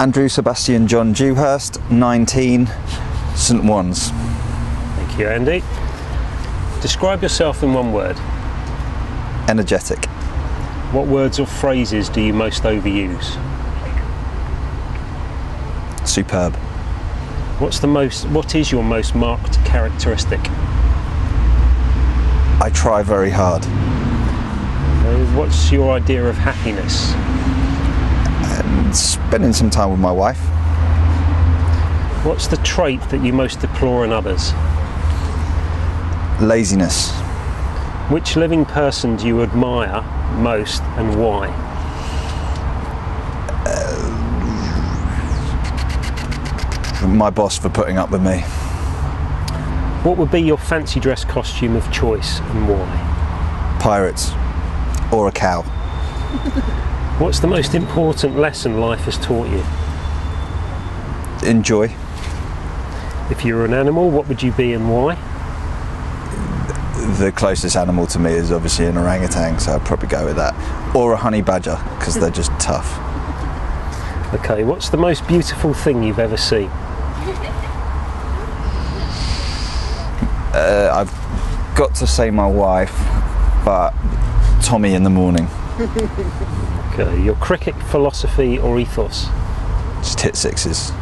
Andrew Sebastian John Dewhurst, 19, St Wands. Thank you, Andy. Describe yourself in one word. Energetic. What words or phrases do you most overuse? Superb. What is your most marked characteristic? I try very hard. What's your idea of happiness? Spending some time with my wife. What's the trait that you most deplore in others? Laziness. Which living person do you admire most and why? My boss for putting up with me. What would be your fancy dress costume of choice and why? Pirates. Or a cow. What's the most important lesson life has taught you? Enjoy. If you were an animal, what would you be and why? The closest animal to me is obviously an orangutan, so I'd probably go with that. Or a honey badger, because they're just tough. Okay, what's the most beautiful thing you've ever seen? I've got to say my wife, but Tommy in the morning. Okay, your cricket philosophy or ethos? Just hit sixes.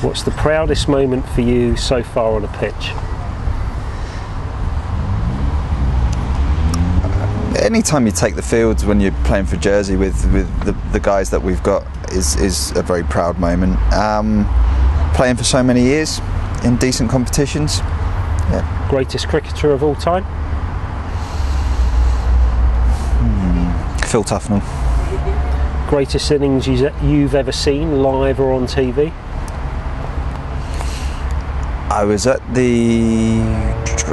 What's the proudest moment for you so far on a pitch? Anytime you take the field when you're playing for Jersey with the guys that we've got is a very proud moment. Playing for so many years in decent competitions. Yeah. Greatest cricketer of all time? Phil Tufnell. Greatest innings you've ever seen, live or on TV? I was at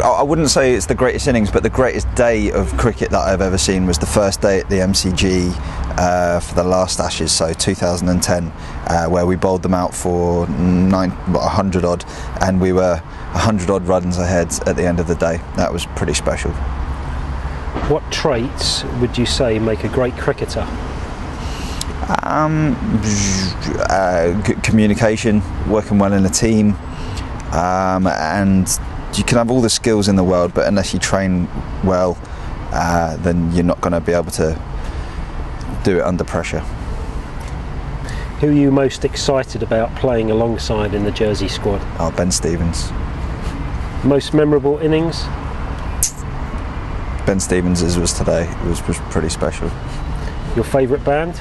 I wouldn't say it's the greatest innings, but the greatest day of cricket that I've ever seen was the first day at the MCG for the last Ashes, so 2010, where we bowled them out for 100 odd, and we were 100 odd runs ahead at the end of the day. That was pretty special. What traits would you say make a great cricketer? Communication, working well in a team, and you can have all the skills in the world, but unless you train well, then you're not going to be able to do it under pressure. Who are you most excited about playing alongside in the Jersey squad? Oh, Ben Stevens. Most memorable innings? Ben Stevens' was today. It was pretty special. Your favourite band?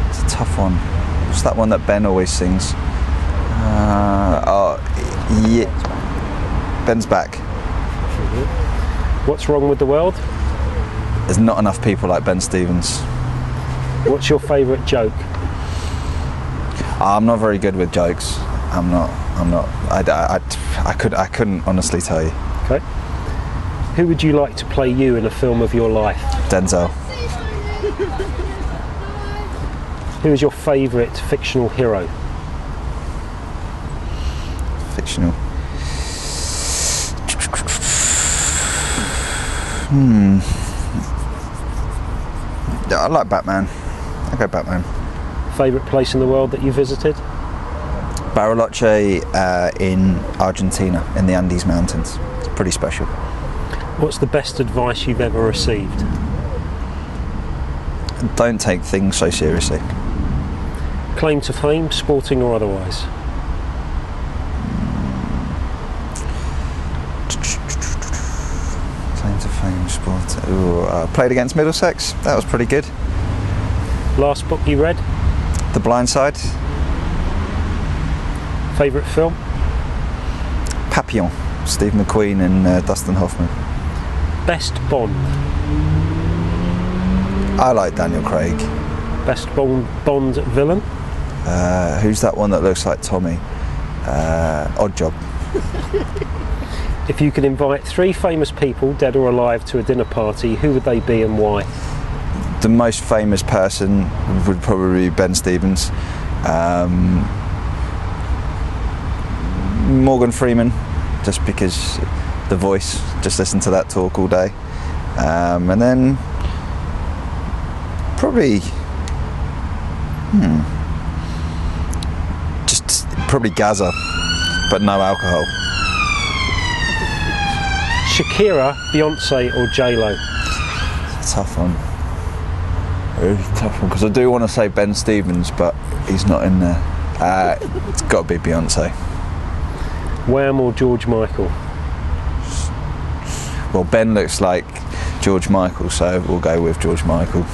It's a tough one. It's that one that Ben always sings. Yeah. Ben's back. What's wrong with the world? There's not enough people like Ben Stevens. What's your favourite joke? I'm not very good with jokes. I'm not. I couldn't honestly tell you. Okay. Who would you like to play you in a film of your life? Denzel. Who is your favourite fictional hero? Fictional. I like Batman. I go Batman. Favourite place in the world that you visited? Bariloche in Argentina, in the Andes Mountains. It's pretty special. What's the best advice you've ever received? Don't take things so seriously. Claim to fame, sporting or otherwise? Claim to fame, sport. Played against Middlesex. That was pretty good. Last book you read? The Blind Side. Favourite film? Papillon. Steve McQueen and Dustin Hoffman. Best Bond? I like Daniel Craig. Best Bond villain? Who's that one that looks like Tommy? Odd Job. If you could invite 3 famous people, dead or alive, to a dinner party, who would they be and why? The most famous person would probably be Ben Stevens. Morgan Freeman, just because The Voice, just listen to that talk all day. And then probably just probably Gaza, but no alcohol. Shakira, Beyonce or J-Lo? It's a tough one. It's a tough one because I do want to say Ben Stevens, but he's not in there. It's got to be Beyonce. Wham or George Michael? Well, Ben looks like George Michael, so we'll go with George Michael.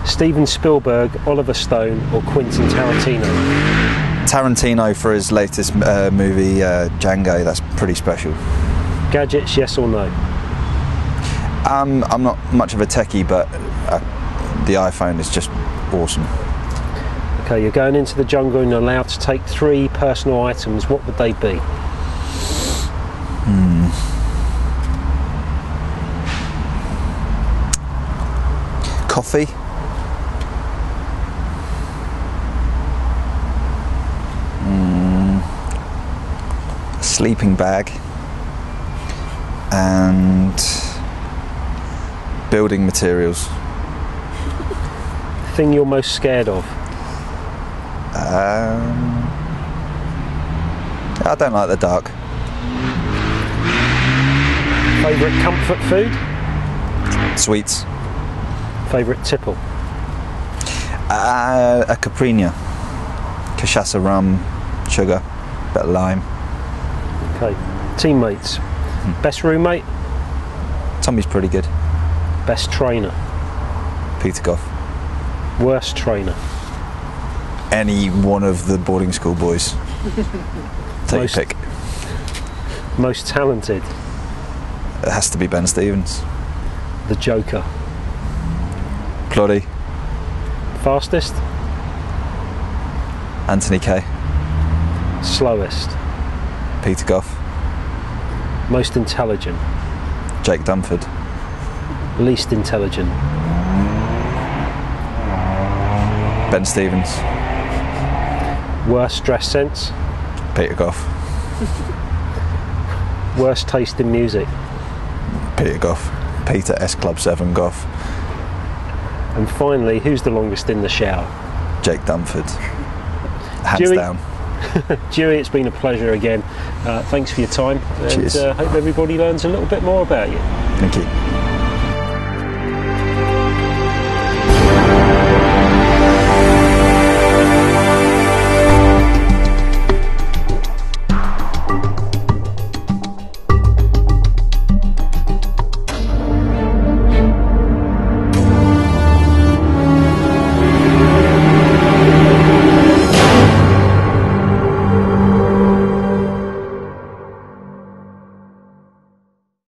Steven Spielberg, Oliver Stone or Quentin Tarantino? Tarantino for his latest movie, Django. That's pretty special. Gadgets, yes or no? I'm not much of a techie, but the iPhone is just awesome. Okay, you're going into the jungle and you're allowed to take 3 personal items. What would they be? Coffee. A sleeping bag. And building materials. Thing you're most scared of? I don't like the dark. Favourite comfort food? Sweets. Favourite tipple? A Caprina. Cachaça, rum, sugar, bit of lime. Okay. Teammates? Best roommate? Tommy's pretty good. Best trainer? Peter Goff. Worst trainer? Any one of the boarding school boys. Take your pick. Most talented? It has to be Ben Stevens. The Joker? Ploddy. Fastest? Anthony Kay. Slowest? Peter Goff. Most intelligent? Jake Dunford. Least intelligent? Ben Stevens. Worst dress sense? Peter Goff. Worst taste in music? Peter Goff. Peter S Club 7 Goff. And finally, who's the longest in the shower? Jake Dunford. Hands Dewy. down. Dewy, it's been a pleasure again. Thanks for your time. Cheers. And hope everybody learns a little bit more about you. Thank you.